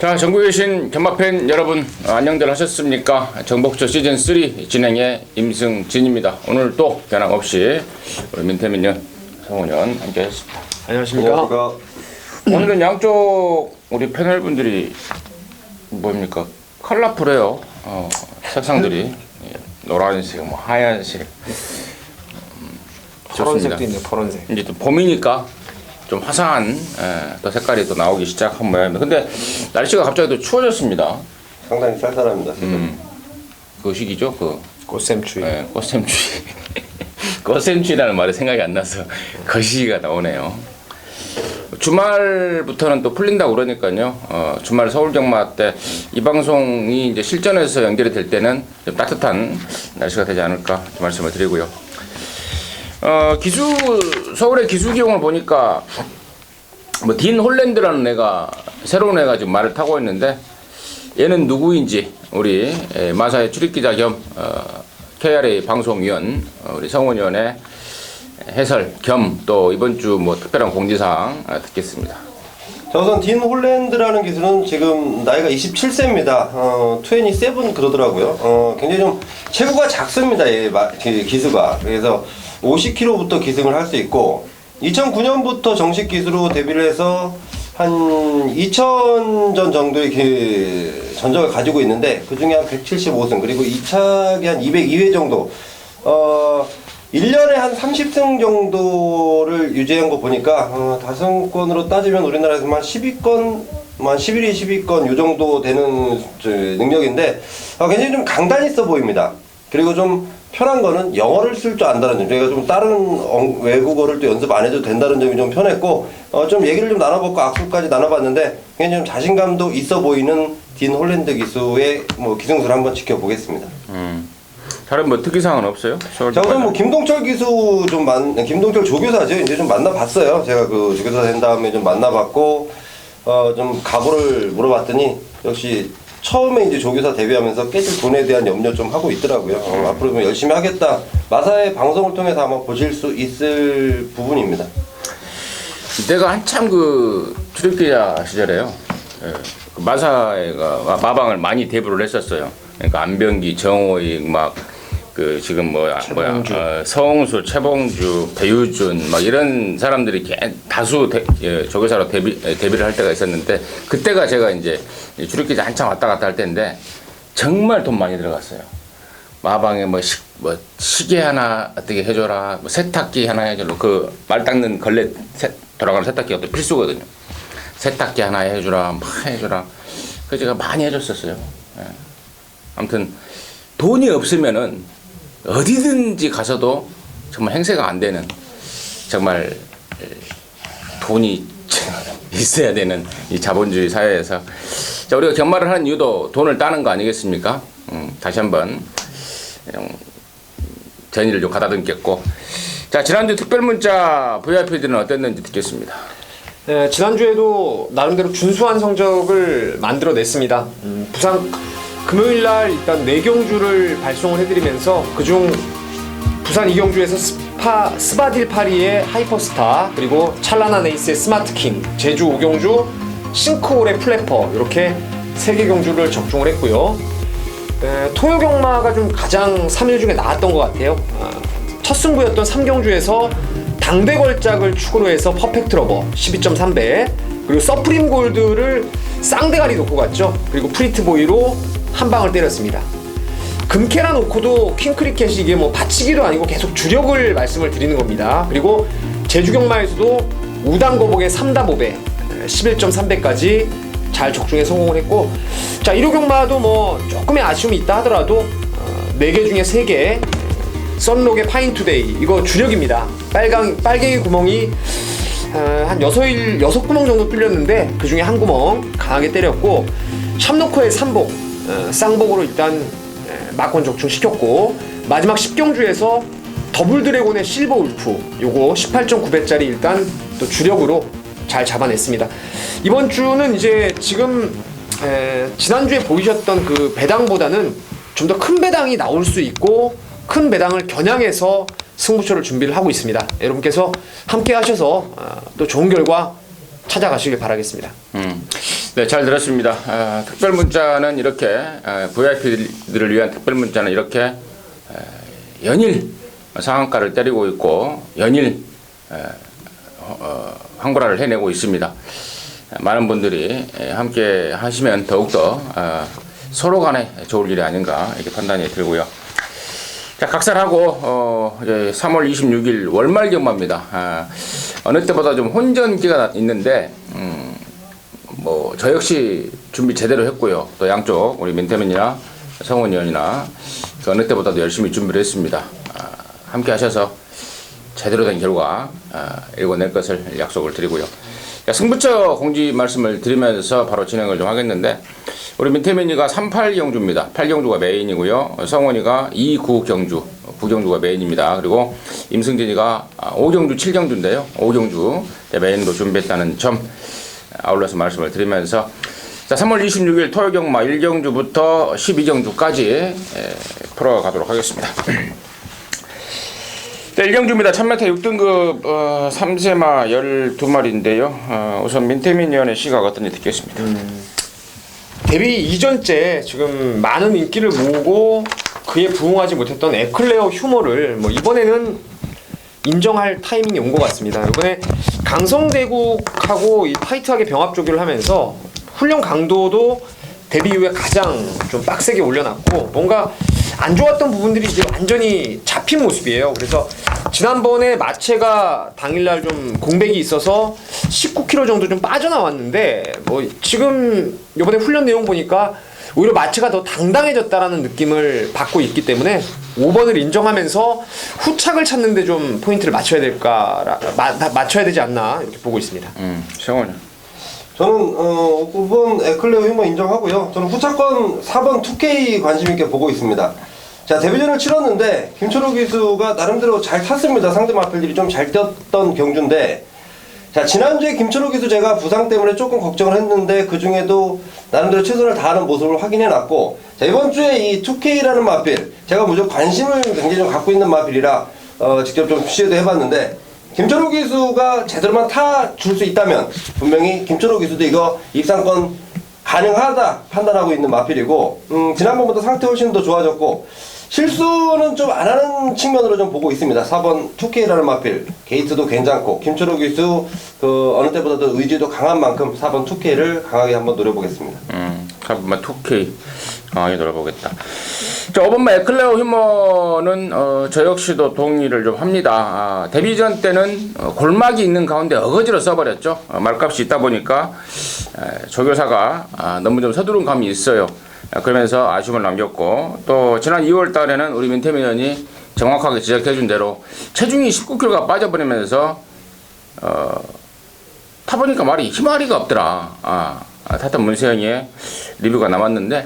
자, 전국에 계신 견마팬 여러분, 안녕들 하셨습니까? 정복조 시즌3 진행의 임승진입니다. 오늘 또 변함없이 우리 민태민연, 성훈연 함께 하셨습니다. 안녕하십니까? 오늘은 양쪽 우리 패널분들이 뭡니까? 컬러풀해요. 색상들이 노란색, 뭐 하얀색. 파란색도 있네요. 파란색. 이제 또 봄이니까 좀 화사한 또 색깔이 또 나오기 시작한 모양입니다. 근데 날씨가 갑자기 또 추워졌습니다. 상당히 쌀쌀합니다. 그 시기죠, 그 꽃샘추위. 꽃샘추위. 꽃샘추위라는 말이 생각이 안 나서 그 시기가 나오네요. 주말부터는 또 풀린다고 그러니까요. 주말 서울 경마 때 이 방송이 이제 실전에서 연결이 될 때는 좀 따뜻한 날씨가 되지 않을까 말씀을 드리고요. 서울의 기수기용을 보니까 뭐 딘 홀랜드라는 애가 새로운 애가 지금 말을 타고 있는데, 얘는 누구인지 우리 마사의 출입기자 겸 KRA 방송위원 우리 성훈위원의 해설 겸 또 이번 주 뭐 특별한 공지사항 듣겠습니다. 자, 우선 딘 홀랜드라는 기수는 지금 나이가 27세입니다. 27 그러더라고요. 굉장히 좀 체구가 작습니다. 기수가. 그래서 50kg부터 기승을 할 수 있고, 2009년부터 정식 기수로 데뷔를 해서 한 2000전 정도의 전적을 가지고 있는데, 그 중에 한 175승, 그리고 2차기 한 202회 정도, 1년에 한 30승 정도를 유지한 거 보니까, 다승권으로 따지면 우리나라에서 한 10위권, 한 11위, 10위권 요 정도 되는 능력인데, 굉장히 좀 강단 있어 보입니다. 그리고 좀 편한 거는 영어를 쓸 줄 안다는 점. 저희가 좀 다른 외국어를 또 연습 안 해도 된다는 점이 좀 편했고, 좀 얘기를 좀 나눠봤고 악수까지 나눠봤는데, 굉장히 좀 자신감도 있어 보이는 딘 홀랜드 기수의 뭐 기승수를 한번 지켜보겠습니다. 다른 뭐 특이사항은 없어요? 자, 우선 뭐 김동철 기수 김동철 조교사죠. 이제 좀 만나봤어요. 제가 그 조교사 된 다음에 좀 만나봤고, 좀 각오를 물어봤더니 역시 처음에 이제 조교사 데뷔하면서 깨질 돈에 대한 염려 좀 하고 있더라고요. 앞으로 좀 열심히 하겠다. 마사의 방송을 통해서 아마 보실 수 있을 부분입니다. 내가 한참 그 출입기자 시절에요. 마사가 마방을 많이 데뷔를 했었어요. 그러니까 안병기, 정호익 그 지금 서홍수, 최봉주, 배유준 이런 사람들이 다수 조교사로 데뷔를 할 때가 있었는데, 그때가 제가 이제 출입기자 한참 왔다 갔다 할 때인데 정말 돈 많이 들어갔어요. 마방에 시계 하나 어떻게 해줘라, 세탁기 하나 해줘라. 그 말 닦는 걸레 돌아가는 세탁기가 또 필수거든요. 세탁기 하나 해주라, 해주라. 그 제가 많이 해줬었어요. 아무튼 돈이 없으면은 어디든지 가서도 정말 행세가 안 되는, 정말 돈이 있어야 되는 이 자본주의 사회에서, 자, 우리가 견마를 하는 이유도 돈을 따는 거 아니겠습니까? 다시 한번 전의를 좀 가다듬겠고, 자, 지난주 특별문자 VIP들은 어땠는지 듣겠습니다. 네, 지난주에도 나름대로 준수한 성적을 만들어냈습니다. 부산 금요일날 일단 4경주를 발송을 해드리면서, 그중 부산 2경주에서 스바딜 파리의 하이퍼스타, 그리고 찰나난 에이스의 스마트킹, 제주 5경주 싱크홀의 플래퍼, 이렇게 3개 경주를 적중을 했고요. 통요경마가 좀 가장 3일 중에 나았던 것 같아요. 첫 승부였던 3경주에서 당대 걸작을 축으로 해서 퍼펙트 러버 12.3배, 그리고 서프림 골드를 쌍대가리 놓고 갔죠. 그리고 프리트 보이로 한 방을 때렸습니다. 금캐라 놓고도 킹크리켓이 이게 뭐 받치기도 아니고 계속 주력을 말씀을 드리는 겁니다. 그리고 제주경마에서도 우당거복의 3다보배 11.3배까지 잘 적중에 성공을 했고, 자, 1호 경마도 뭐 조금의 아쉬움이 있다 하더라도 4개 중에 3개 썬록의 파인투데이, 이거 주력입니다. 빨갱이 구멍이 한 6구멍 정도 뚫렸는데 그 중에 한 구멍 강하게 때렸고, 샵노커의 3복 쌍복으로 일단 막권 적중시켰고, 마지막 10경주에서 더블 드래곤의 실버 울프, 요거 18.9배짜리 일단 또 주력으로 잘 잡아냈습니다. 이번 주는 이제 지금 지난주에 보이셨던 그 배당보다는 좀 더 큰 배당이 나올 수 있고, 큰 배당을 겨냥해서 승부처를 준비를 하고 있습니다. 여러분께서 함께 하셔서 또 좋은 결과 찾아가시길 바라겠습니다. 네, 잘 들었습니다. 특별 문자는 이렇게 VIP들을 위한 특별 문자는 이렇게 연일 상한가를 때리고 있고 연일 황고라를 해내고 있습니다. 많은 분들이 함께 하시면 더욱더 서로 간에 좋을 일이 아닌가 이렇게 판단이 들고요. 자, 각설하고 이제 3월 26일 월말 경마입니다. 어느 때보다 좀 혼전기가 있는데 뭐 저 역시 준비 제대로 했고요. 또 양쪽 우리 민태민이나 성원 의원이나 그 어느 때보다도 열심히 준비를 했습니다. 함께 하셔서 제대로 된 결과 이뤄낼 것을 약속을 드리고요. 승부처 공지 말씀을 드리면서 바로 진행을 좀 하겠는데 우리 민태민이가 38경주입니다. 8경주가 메인이고요. 성원이가 29경주, 9경주가 메인입니다. 그리고 임승진이가 5경주, 7경주인데요. 5경주 메인으로 준비했다는 점 아울러서 말씀을 드리면서 자, 3월 26일 토요 경마 1경주부터 12경주까지 풀어가도록 하겠습니다. 네, 1경주입니다. 1000m 6등급 3세마 12마리인데요. 우선 민태민 의원의 시각 어떤지 듣겠습니다. 데뷔 이전째 지금 많은 인기를 모으고 그에 부응하지 못했던 에클레어 휴머를 뭐 이번에는 인정할 타이밍이 온 것 같습니다. 이번에 강성대국하고 이 타이트하게 병합 조교를 하면서 훈련 강도도 데뷔 이후에 가장 좀 빡세게 올려놨고 뭔가 안 좋았던 부분들이 이제 완전히 잡힌 모습이에요. 그래서 지난번에 마체가 당일날 좀 공백이 있어서 19kg 정도 좀 빠져나왔는데 뭐 지금 이번에 훈련 내용 보니까 오히려 마체가 더 당당해졌다라는 느낌을 받고 있기 때문에 5번을 인정하면서 후착을 찾는데 좀 포인트를 맞춰야 맞춰야 되지 않나 이렇게 보고 있습니다. 성원이. 저는 5번 에클레어 휴머 인정하고요. 저는 후차권 4번 2K 관심 있게 보고 있습니다. 자, 데뷔전을 치렀는데 김철호 기수가 나름대로 잘 탔습니다. 상대 마필들이 좀 잘 뛰었던 경주인데 자, 지난주에 김철호 기수 제가 부상 때문에 조금 걱정을 했는데 그 중에도 나름대로 최선을 다하는 모습을 확인해놨고 자, 이번 주에 이 2K라는 마필 제가 무조건 관심을 굉장히 좀 갖고 있는 마필이라 직접 좀 시도도 해봤는데 김철호 기수가 제대로만 타줄 수 있다면 분명히 김철호 기수도 이거 입상권 가능하다 판단하고 있는 마필이고 지난번보다 상태 훨씬 더 좋아졌고 실수는 좀 안 하는 측면으로 좀 보고 있습니다. 4번 2K라는 마필 게이트도 괜찮고 김철호 기수 그 어느 때보다도 의지도 강한 만큼 4번 2K를 강하게 한번 노려보겠습니다. 4번만 2K 강하게 노려보겠다. 자, 5번만 에클레어 휴머는 저 역시도 동의를 좀 합니다. 데뷔전 때는 골막이 있는 가운데 어거지로 써버렸죠. 말값이 있다 보니까 조교사가 너무 좀 서두른 감이 있어요. 그러면서 아쉬움을 남겼고 또 지난 2월 달에는 우리 민태민 의원이 정확하게 지적해준 대로 체중이 19kg가 빠져버리면서 타보니까 말이 희마리가 없더라. 탔던 문세영의 리뷰가 남았는데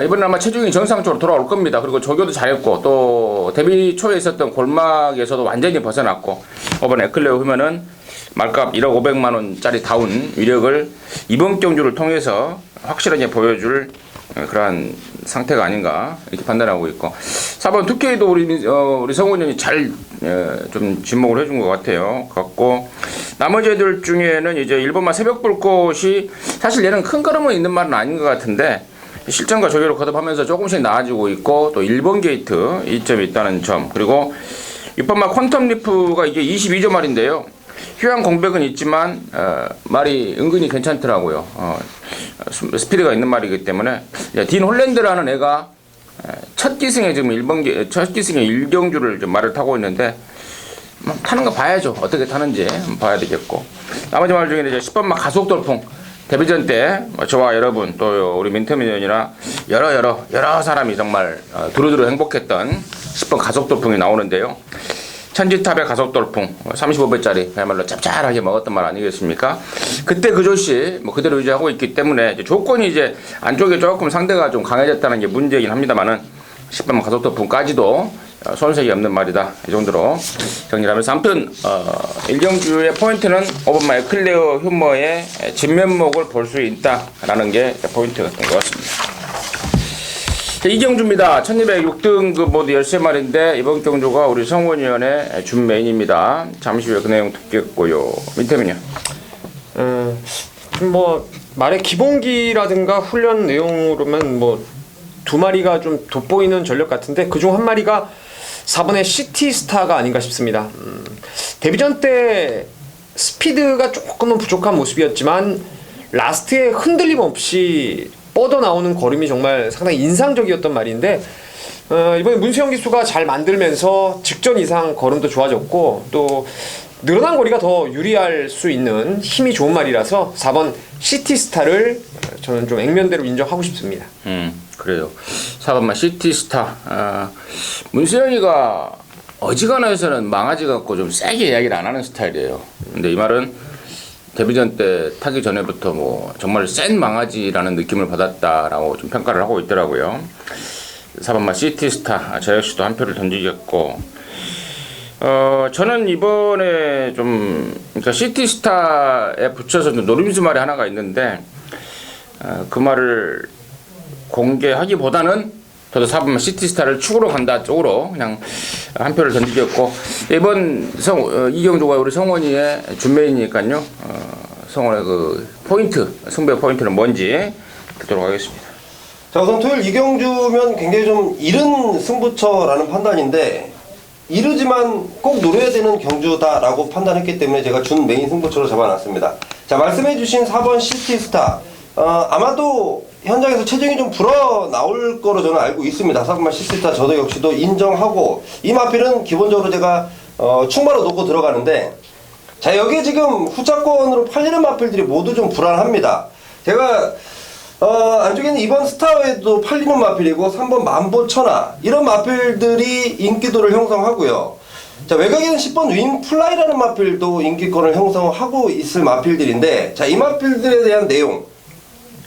이번에 아마 체중이 정상적으로 돌아올 겁니다. 그리고 조교도 잘했고 또 데뷔 초에 있었던 골막에서도 완전히 벗어났고 이번 에클레어 후면은 말값 1억 500만 원짜리 다운 위력을 이번 경주를 통해서 확실하게 보여줄 그러한 상태가 아닌가 이렇게 판단하고 있고 4번 2K도 우리 성훈 형이 잘 좀 지목을 해준 것 같아요. 같고 나머지 애들 중에는 이제 1번만 새벽 불꽃이 사실 얘는 큰 걸음은 있는 말은 아닌 것 같은데 실전과 조교를 거듭하면서 조금씩 나아지고 있고 또 1번 게이트 이점이 있다는 점 그리고 6번만 퀀텀 리프가 이게 22점 말인데요. 휴양 공백은 있지만 말이 은근히 괜찮더라고요. 스피드가 있는 말이기 때문에 딘 홀랜드라는 애가 첫 기승에 지금 첫 기승에 1경주를 좀 말을 타고 있는데 타는 거 봐야죠. 어떻게 타는지 봐야 되겠고 나머지 말 중에는 이제 10번만 가속 돌풍 데뷔전 때 저와 여러분 또 우리 민태민 의원이나 여러 사람이 정말 두루두루 행복했던 10번 가속 돌풍이 나오는데요. 천지탑의 가속돌풍 35배짜리 그야말로 짭짤하게 먹었던 말 아니겠습니까? 그때 그 조시 뭐 그대로 유지하고 있기 때문에 이제 조건이 이제 안쪽에 조금 상대가 좀 강해졌다는 게 문제이긴 합니다만은 10번 가속돌풍까지도 손색이 없는 말이다 이 정도로 정리를 하면서 아무튼 1경주의 포인트는 5번마 에클레어 휴머의 진면목을 볼 수 있다라는 게 포인트가 된 것 같습니다. 이경주입니다. 1206등급 모두 13마리인데 이번 경주가 우리 성원위원의 준 메인입니다. 잠시 후에 그 내용 듣겠고요. 민태민이요. 지금 뭐 말의 기본기라든가 훈련 내용으로면 뭐 두 마리가 좀 돋보이는 전력 같은데 그중 한 마리가 4번의 시티스타가 아닌가 싶습니다. 데뷔전 때 스피드가 조금은 부족한 모습이었지만 라스트에 흔들림 없이 뻗어나오는 걸음이 정말 상당히 인상적이었던 말인데 이번에 문수영 기수가 잘 만들면서 직전 이상 걸음도 좋아졌고 또 늘어난 거리가 더 유리할 수 있는 힘이 좋은 말이라서 4번 시티스타를 저는 좀 액면대로 인정하고 싶습니다. 그래요. 4번만 시티스타. 문수영이가 어지간해서는 망아지 갖고 좀 세게 이야기를 안 하는 스타일이에요. 근데 이 말은 데뷔전 때 타기 전에부터 뭐 정말 센 망아지라는 느낌을 받았다라고 좀 평가를 하고 있더라고요. 4번만 시티스타. 저 역시도 한 표를 던지겠고 저는 이번에 좀 그러니까 시티스타에 붙여서 좀 노림수 말이 하나가 있는데 그 말을 공개하기보다는 저도 4번만 시티스타를 축으로 간다 쪽으로 그냥 한 표를 던지겠고 이번 이경조가 우리 성원이의 준메이니까요. 성원의 그 포인트 승부의 포인트는 뭔지 듣도록 하겠습니다. 자, 우선 토요일 이경주면 굉장히 좀 이른 승부처라는 판단인데 이르지만 꼭 노려야 되는 경주다라고 판단했기 때문에 제가 준 메인 승부처로 잡아놨습니다. 자, 말씀해주신 4번 시티스타 아마도 현장에서 체중이 좀 불어 나올 거로 저는 알고 있습니다. 4번만 시티스타 저도 역시도 인정하고 이 마필은 기본적으로 제가 충마로 놓고 들어가는데 자, 여기에 지금 후차권으로 팔리는 마필들이 모두 좀 불안합니다. 제가 안쪽에는 2번 스타웨이도 팔리는 마필이고 3번 만보천하 이런 마필들이 인기도를 형성하고요. 자, 외곽에는 10번 윙플라이라는 마필도 인기권을 형성하고 있을 마필들인데 자, 이 마필들에 대한 내용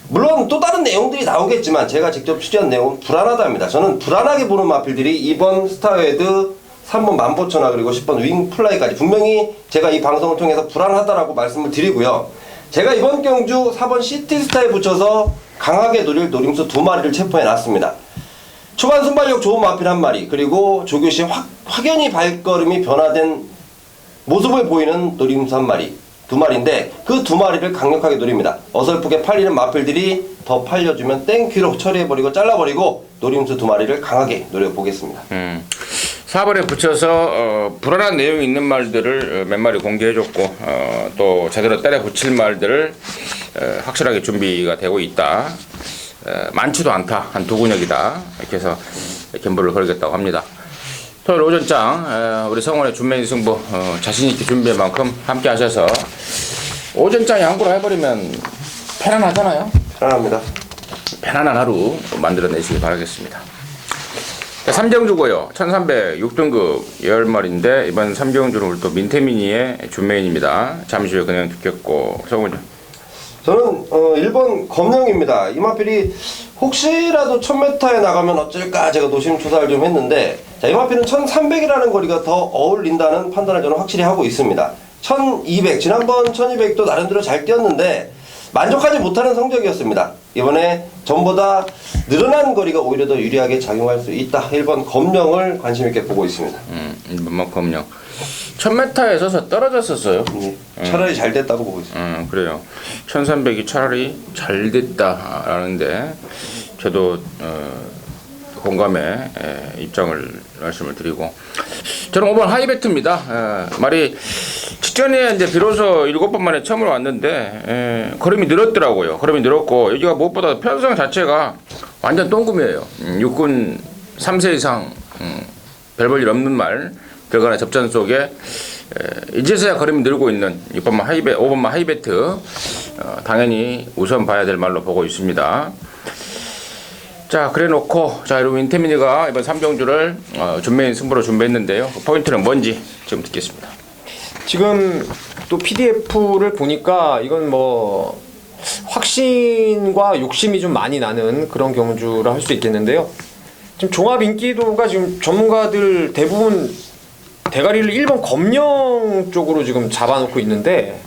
물론 또 다른 내용들이 나오겠지만 제가 직접 취재한 내용은 불안하답니다. 저는 불안하게 보는 마필들이 2번 스타웨드 3번 만보천하 그리고 10번 윙플라이까지 분명히 제가 이 방송을 통해서 불안하다라고 말씀을 드리고요. 제가 이번 경주 4번 시티스타에 붙여서 강하게 노릴 노림수 2마리를 체포해 놨습니다. 초반 순발력 좋은 마필 1마리 그리고 조교시 확연히 발걸음이 변화된 모습을 보이는 노림수 1마리 2마리인데 그 2마리를 강력하게 노립니다. 어설프게 팔리는 마필들이 더 팔려주면 땡큐로 처리해버리고 잘라버리고 노림수 2마리를 강하게 노려보겠습니다. 4번에 붙여서 불안한 내용이 있는 말들을 몇 마리 공개해줬고 또 제대로 때려 붙일 말들을 확실하게 준비가 되고 있다. 많지도 않다. 한 2근역이다. 이렇게 해서 gem볼을 걸겠다고 합니다. 토요일 오전장 우리 성원의 준메인 승부 자신있게 준비한 만큼 함께 하셔서 오전장에 한구로 해버리면 편안하잖아요. 편안합니다. 편안한 하루 만들어내시기 바라겠습니다. 3경주고요. 1300 6등급 10마리인데 이번 3경주는 또 민태민이의 준메인입니다. 잠시 후에 그냥 듣겠고 성훈이 저는 1번 검령입니다. 이 마필이 혹시라도 1000m에 나가면 어쩔까 제가 노심초사를 좀 했는데 자, 이 마필은 1300이라는 거리가 더 어울린다는 판단을 저는 확실히 하고 있습니다. 1200 지난번 1200도 나름대로 잘 뛰었는데 만족하지 못하는 성적이었습니다. 이번에 전보다 늘어난 거리가 오히려 더 유리하게 작용할 수 있다. 1번 검령을 관심 있게 보고 있습니다. 1번만 검령 1000m에 서서 떨어졌었어요. 차라리 잘 됐다고 보고 있습니다. 그래요. 1300이 차라리 잘 됐다라는데 저도 공감의 입장을 말씀을 드리고 저는 5번 하이베트입니다. 말이 직전에 이제 비로소 7번 만에 처음으로 왔는데 걸음이 늘었더라고요. 걸음이 늘었고 여기가 무엇보다 편성 자체가 완전 똥금이에요. 육군 3세 이상 별 볼 일 없는 말 결과나 접전 속에 이제서야 걸음이 늘고 있는 5번만 하이베트 당연히 우선 봐야 될 말로 보고 있습니다. 자, 그래 놓고 자, 여러분 인태민이가 이번 3경주를 준메인 승부로 준비했는데요. 그 포인트는 뭔지 지금 듣겠습니다. 지금 또 PDF를 보니까 이건 뭐 확신과 욕심이 좀 많이 나는 그런 경주라 할 수 있겠는데요. 지금 종합 인기도가 지금 전문가들 대부분 대가리를 1번 검령 쪽으로 지금 잡아놓고 있는데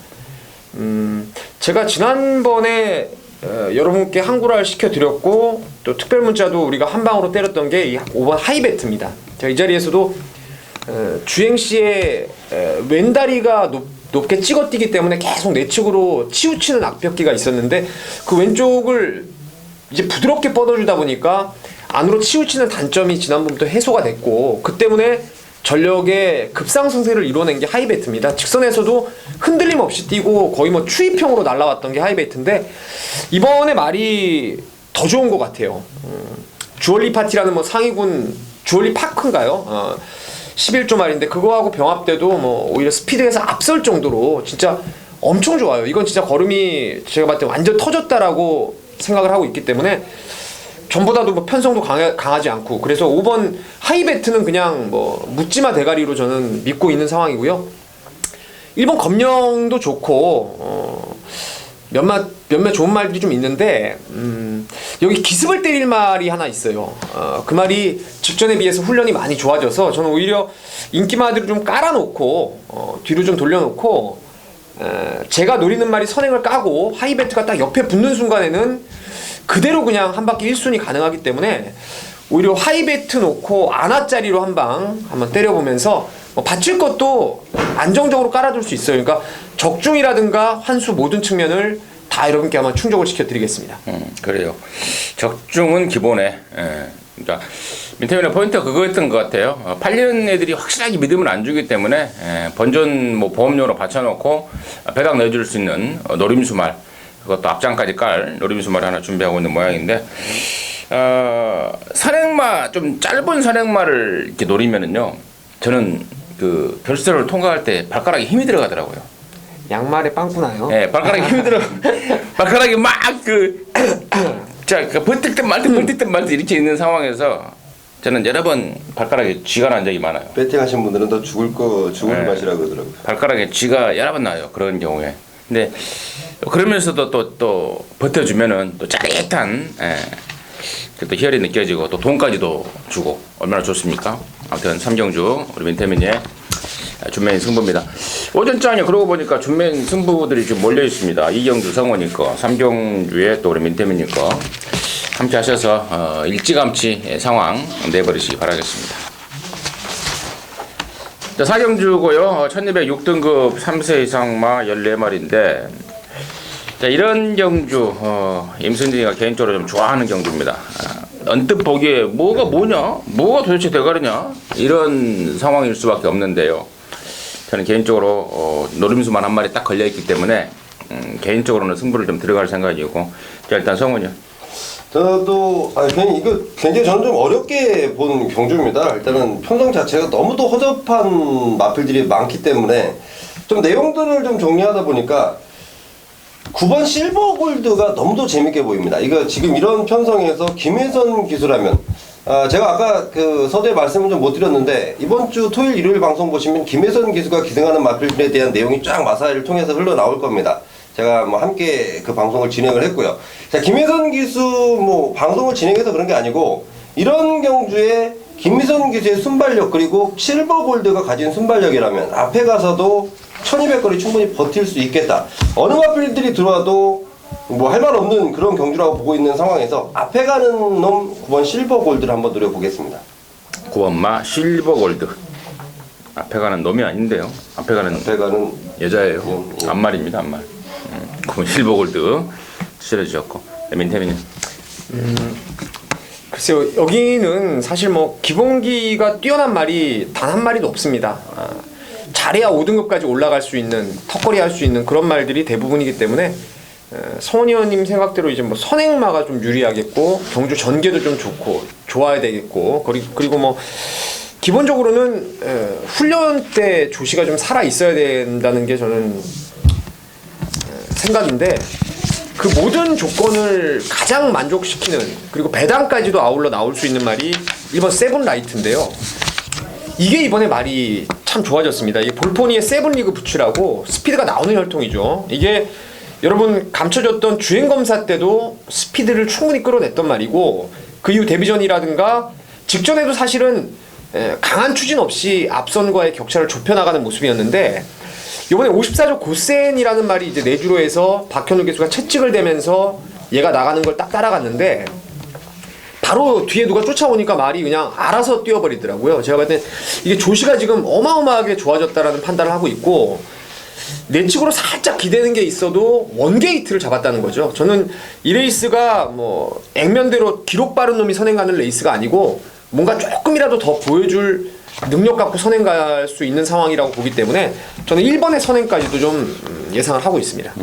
제가 지난번에 여러분께 한구랄 시켜드렸고 또 특별 문자도 우리가 한 방으로 때렸던 게 이 5번 하이베트입니다. 제가 이 자리에서도 주행시에 왼다리가 높게 찍어뛰기 때문에 계속 내측으로 치우치는 앞벽기가 있었는데 그 왼쪽을 이제 부드럽게 뻗어주다 보니까 안으로 치우치는 단점이 지난번부터 해소가 됐고 그 때문에 전력의 급상승세를 이뤄낸 게 하이베트입니다. 직선에서도 흔들림 없이 뛰고 거의 뭐 추입형으로 날아왔던 게 하이베트인데 이번에 말이 더 좋은 것 같아요. 주얼리 파티라는 뭐 상위군 주얼리 파크인가요? 11조 말인데 그거하고 병합돼도 뭐 오히려 스피드에서 앞설 정도로 진짜 엄청 좋아요. 이건 진짜 걸음이 제가 봤을 때 완전 터졌다라고 생각을 하고 있기 때문에 전보다도 뭐 편성도 강하지 않고 그래서 5번 하이베트는 그냥 뭐 묻지마 대가리로 저는 믿고 있는 상황이고요. 1번 검령도 좋고 몇몇 좋은 말들이 좀 있는데 여기 기습을 때릴 말이 하나 있어요. 그 말이 직전에 비해서 훈련이 많이 좋아져서 저는 오히려 인기마들을 좀 깔아놓고 뒤로 좀 돌려놓고 제가 노리는 말이 선행을 까고 하이베트가 딱 옆에 붙는 순간에는 그대로 그냥 한 바퀴 1순위 가능하기 때문에 오히려 하이베트 놓고 아나짜리로 한번 때려보면서 뭐 받칠 것도 안정적으로 깔아둘 수 있어요. 그러니까 적중이라든가 환수 모든 측면을 다 여러분께 아마 충족을 시켜드리겠습니다. 그래요. 적중은 기본에. 그러니까 민태민의 포인트가 그거였던 것 같아요. 팔리는 애들이 확실하게 믿음을 안 주기 때문에 번전 뭐 보험료로 받쳐놓고 배당 내줄 수 있는 노림수말 그것도 앞장까지 깔 노림수말 하나 준비하고 있는 모양인데 선행마 좀 짧은 선행마를 이렇게 노리면은요 저는 그 결승을 통과할 때 발가락에 힘이 들어가더라고요. 양말에 빵꾸 나요? 네, 발가락에 힘이 들어. 발가락이 막 버틸 듯 말 듯 버틸 듯 말 듯 이렇게 있는 상황에서 저는 여러 번 발가락에 쥐가 난 적이 많아요. 배팅하신 분들은 더 죽을 네. 맛이라고 그러더라고요. 발가락에 쥐가 여러 번 나요. 그런 경우에. 근데 그러면서도 또 버텨주면은 또 짜릿한 또 희열이 느껴지고 또 돈까지도 주고 얼마나 좋습니까? 아무튼 삼경주 우리 민태민의 준메인 승부입니다. 오전장에 그러고 보니까 준메인 승부들이 좀 몰려 있습니다. 이경주 성원이 거, 삼경주에 또 우리 민태민이 거 함께 하셔서 일찌감치 상황 내버리시기 바라겠습니다. 자, 사경주고요. 1206등급 3세 이상마 14마리인데 자, 이런 경주 임승진이가 개인적으로 좀 좋아하는 경주입니다. 언뜻 보기에 뭐가 도대체 대가리냐 이런 상황일 수밖에 없는데요. 저는 개인적으로 노림수만 한 마리 딱 걸려있기 때문에 개인적으로는 승부를 좀 들어갈 생각이고 자, 일단 성훈이요. 저도 이거 굉장히 저는 좀 어렵게 본 경주입니다. 일단은 편성 자체가 너무도 허접한 마필들이 많기 때문에 좀 내용들을 좀 정리하다 보니까 9번 실버골드가 너무도 재밌게 보입니다. 이거 지금 이런 편성에서 김혜선 기수라면 제가 아까 그 서두에 말씀을 좀 못 드렸는데 이번 주 토요일 일요일 방송 보시면 김혜선 기수가 기승하는 마필들에 대한 내용이 쫙 마사회를 통해서 흘러나올 겁니다. 제가 뭐 함께 그 방송을 진행을 했고요. 자, 김혜선 기수 뭐 방송을 진행해서 그런 게 아니고 이런 경주에 김혜선 기수의 순발력 그리고 실버골드가 가진 순발력이라면 앞에 가서도 1200거리 충분히 버틸 수 있겠다. 어느 마필들이 들어와도 뭐 할 말 없는 그런 경주라고 보고 있는 상황에서 앞에 가는 놈 9번 실버골드를 한번 노려보겠습니다. 9번 마 실버골드. 앞에 가는 놈이 아닌데요. 앞에 가는 여자예요. 암말입니다. 암말. 9번 실버골드 실어주셨고 민태민이. 글쎄요, 여기는 사실 뭐 기본기가 뛰어난 말이 단 한 마리도 없습니다. 잘해야 5등급까지 올라갈 수 있는 턱걸이 할 수 있는 그런 말들이 대부분이기 때문에 성원 의원님 생각대로 이제 뭐 선행마가 좀 유리하겠고 경주 전개도 좀 좋고 좋아야 되겠고 그리고 뭐 기본적으로는 훈련 때 조시가 좀 살아 있어야 된다는 게 저는 생각인데 그 모든 조건을 가장 만족시키는 그리고 배당까지도 아울러 나올 수 있는 말이 1번 세븐라이트인데요. 이게 이번에 말이 참 좋아졌습니다. 이 볼포니의 세븐리그 부츠라고 스피드가 나오는 혈통이죠. 이게 여러분 감춰졌던 주행검사 때도 스피드를 충분히 끌어냈던 말이고 그 이후 데뷔전이라든가 직전에도 사실은 강한 추진 없이 앞선과의 격차를 좁혀나가는 모습이었는데 이번에 54조 고센이라는 말이 이제 내주로에서 박현우 교수가 채찍을 대면서 얘가 나가는 걸 딱 따라갔는데 바로 뒤에 누가 쫓아오니까 말이 그냥 알아서 뛰어버리더라고요. 제가 봤을 때 이게 조시가 지금 어마어마하게 좋아졌다라는 판단을 하고 있고 내측으로 살짝 기대는 게 있어도 원게이트를 잡았다는 거죠. 저는 이 레이스가 뭐 액면대로 기록 빠른 놈이 선행 가는 레이스가 아니고 뭔가 조금이라도 더 보여줄 능력 갖고 선행 갈 수 있는 상황이라고 보기 때문에 저는 1번의 선행까지도 좀 예상을 하고 있습니다.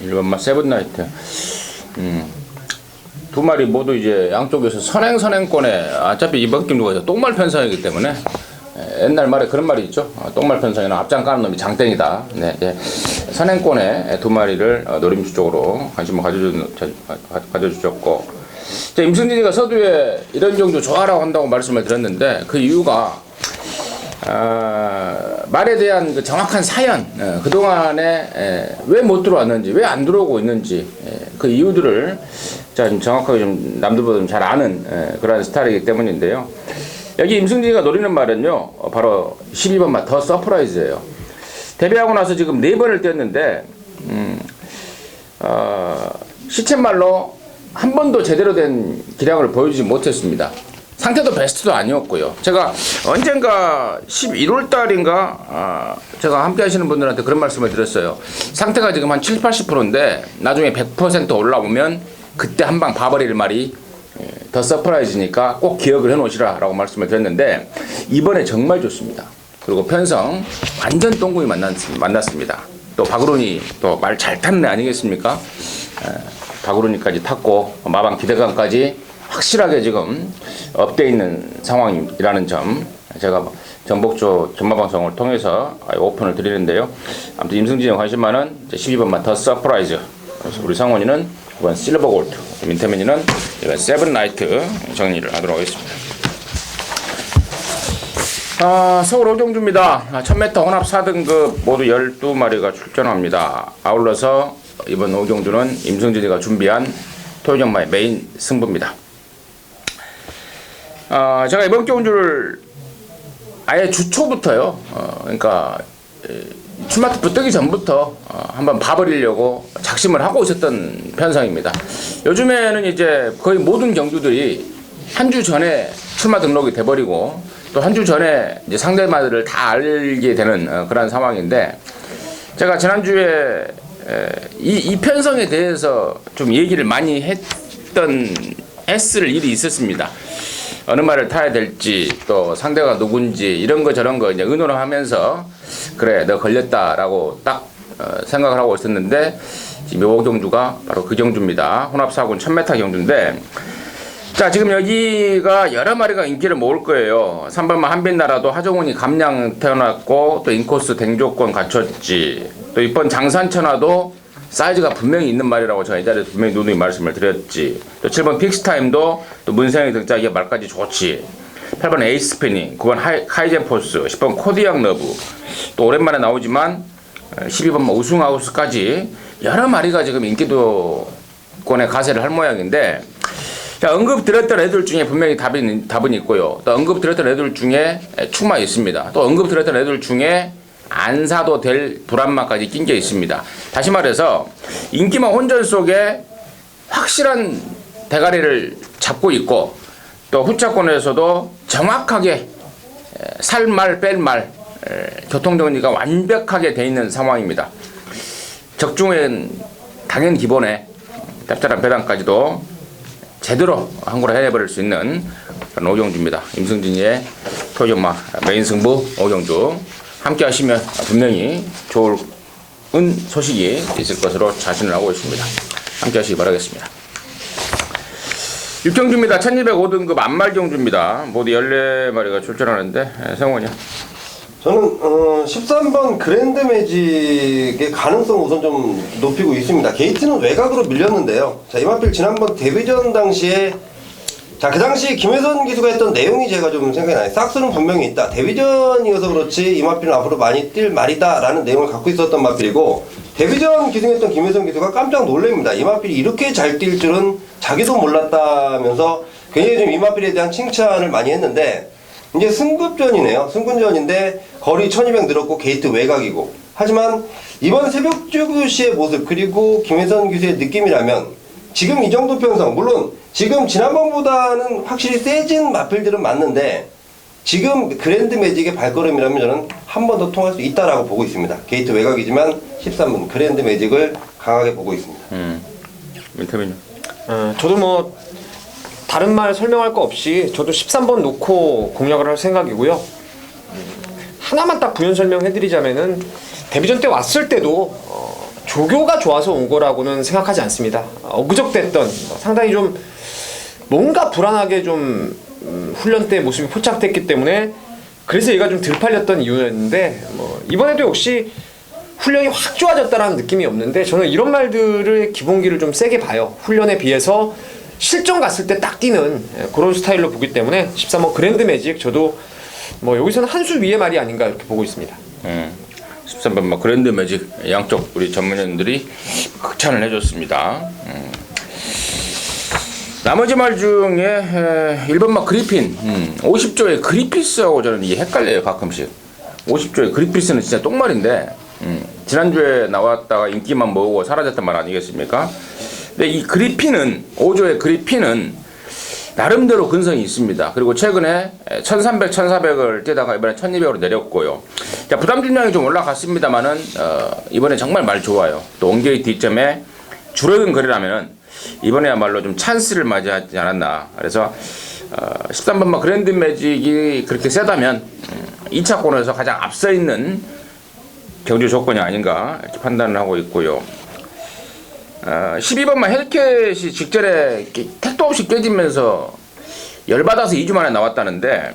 1번만 세븐나이트. 두 마리 모두 이제 양쪽에서 선행권에 어차피 이번 김두가 똥말 편성이기 때문에 옛날 말에 그런 말이 있죠. 똥말 편성에는 앞장 까는 놈이 장땡이다. 네, 네. 선행권에 두 마리를 노림수 쪽으로 관심을 가져주셨고, 임승진이가 서두에 이런 경주 좋아라고 한다고 말씀을 드렸는데 그 이유가 말에 대한 그 정확한 사연, 그동안에 왜 못 들어왔는지, 왜 안 들어오고 있는지 그 이유들을 좀 정확하게 좀 남들보다 좀 잘 아는 그런 스타일이기 때문인데요. 여기 임승진이가 노리는 말은요, 바로 12번 말 더 서프라이즈예요. 데뷔하고 나서 지금 4번을 뛰었는데 시쳇말로 한 번도 제대로 된 기량을 보여주지 못했습니다. 상태도 베스트도 아니었고요. 제가 언젠가 11월 달인가 제가 함께 하시는 분들한테 그런 말씀을 드렸어요. 상태가 지금 한 70-80%인데 나중에 100% 올라오면 그때 한 방 봐버릴 말이 더 서프라이즈니까 꼭 기억을 해놓으시라 라고 말씀을 드렸는데 이번에 정말 좋습니다. 그리고 편성 완전 똥구이 만났습니다. 또 박으론이 또 말 잘 탔네 아니겠습니까? 박으론이까지 탔고 마방 기대감까지 확실하게 지금 업되어 있는 상황이라는 점 제가 전복조 전마방송을 통해서 오픈을 드리는데요. 아무튼 임승진에 관심 많은 12번만 더 서프라이즈, 우리 성원이는 이번 실버 골드, 민태민이는 이번 세븐 나이트 정리를 하도록 하겠습니다. 서울 오경주입니다. 1000m 혼합 4등급 모두 12마리가 출전합니다. 아울러서 이번 오경주는 임승진이가 준비한 토요정마의 메인 승부입니다. 제가 이번 경주를 아예 주초부터요, 그러니까 출마트표 뜨기 전부터 한번 봐버리려고 작심을 하고 있었던 편성입니다. 요즘에는 이제 거의 모든 경주들이 한 주 전에 출마 등록이 돼버리고 또 한 주 전에 이제 상대마들을 다 알게 되는 그런 상황인데, 제가 지난주에 이 편성에 대해서 좀 얘기를 많이 했을 일이 있었습니다. 어느 말을 타야 될지 또 상대가 누군지 이런 거 저런 거 이제 의논을 하면서 그래 너 걸렸다라고 딱 생각을 하고 있었는데 지금 요 경주가 바로 그 경주입니다. 혼합사군 1000m 경주인데, 자 지금 여기가 여러 마리가 인기를 모을 거예요. 3번만 한빛나라도 하정훈이 감량 태어났고 또 인코스 댕조권 갖췄지, 또 이번 장산천하도 사이즈가 분명히 있는 말이라고 제가 이 자리에서 분명히 누누이 말씀을 드렸지. 또 7번 픽스타임도 또 문생의 등짝이 말까지 좋지. 8번 에이스페닝, 9번 하이젠포스, 10번 코디악 러브, 또 오랜만에 나오지만 12번 우승아우스까지 여러 마리가 지금 인기도권에 가세를 할 모양인데, 자 언급 드렸던 애들 중에 분명히 답은 있고요. 또 언급 드렸던 애들 중에 축마 있습니다. 또 언급 드렸던 애들 중에 안 사도 될 불안마까지 낀 게 있습니다. 다시 말해서 인기만 혼전 속에 확실한 대가리를 잡고 있고 또 후차권에서도 정확하게 살말 뺄말 교통정리가 완벽하게 돼 있는 상황입니다. 적중엔 당연 기본에 짭짤한 배당까지도 제대로 항구를 해내버릴 수 있는 그런 오경주입니다. 임승진이의 토요정마 메인 승부 오경주 함께 하시면 분명히 좋은 소식이 있을 것으로 자신을 하고 있습니다. 함께 하시기 바라겠습니다. 6경주입니다. 1205등급 안말경주입니다. 모두 14마리가 출전하는데 성원이요. 저는 13번 그랜드 매직의 가능성 우선 좀 높이고 있습니다. 게이트는 외곽으로 밀렸는데요. 자, 이마필 지난번 데뷔전 당시에 자, 그 당시 김혜선 기수가 했던 내용이 제가 좀 생각이 나요. 싹수는 분명히 있다. 데뷔전이어서 그렇지 이마필은 앞으로 많이 뛸 말이다 라는 내용을 갖고 있었던 마필이고, 데뷔전 기승했던 김혜선 기수가 깜짝 놀랍니다. 이마필이 이렇게 잘 뛸 줄은 자기도 몰랐다면서 굉장히 좀 이마필에 대한 칭찬을 많이 했는데, 이제 승급전이네요. 승군전인데 거리 1200 늘었고 게이트 외곽이고, 하지만 이번 새벽주구시의 모습 그리고 김혜선 기수의 느낌이라면 지금 이 정도 편성, 물론 지금 지난번보다는 확실히 세진 마필들은 맞는데 지금 그랜드 매직의 발걸음이라면 저는 한 번 더 통할 수 있다라고 보고 있습니다. 게이트 외곽이지만 13번 그랜드 매직을 강하게 보고 있습니다. 민태민요. 저도 뭐 다른 말 설명할 거 없이 저도 13번 놓고 공략을 할 생각이고요. 하나만 딱 부연 설명해드리자면은 데뷔전 때 왔을 때도 조교가 좋아서 온 거라고는 생각하지 않습니다. 어그적됐던 상당히 좀 뭔가 불안하게 좀 훈련 때 모습이 포착됐기 때문에 그래서 얘가 좀 덜 팔렸던 이유였는데 뭐 이번에도 역시 훈련이 확 좋아졌다라는 느낌이 없는데 저는 이런 말들을 기본기를 좀 세게 봐요. 훈련에 비해서 실전 갔을 때 딱 뛰는 그런 스타일로 보기 때문에 13번 그랜드 매직 저도 뭐 여기서는 한 수 위의 말이 아닌가 이렇게 보고 있습니다. 13번 막 그랜드 매직 양쪽 우리 전문위원들이 극찬을 해줬습니다. 나머지 말 중에 1번 막 그리핀 50조의 그리피스하고 저는 이게 헷갈려요 가끔씩. 50조의 그리피스는 진짜 똥말인데 지난주에 나왔다가 인기만 모으고 사라졌단 말 아니겠습니까? 근데 이 그리핀은 5조의 그리핀은 나름대로 근성이 있습니다. 그리고 최근에 1300, 1400을 뛰다가 이번에 1200으로 내렸고요. 자, 부담 중량이 좀 올라갔습니다만은 이번에 정말 말 좋아요. 또 온게이트 이점에 줄어든 거리라면은 이번에야말로 좀 찬스를 맞이하지 않았나. 그래서 13번 막 그랜드 매직이 그렇게 세다면 2차권에서 가장 앞서 있는 경주 조건이 아닌가 이렇게 판단을 하고 있고요. 12번만 헬켓이 직전에 택도 없이 깨지면서 열받아서 2주 만에 나왔다는데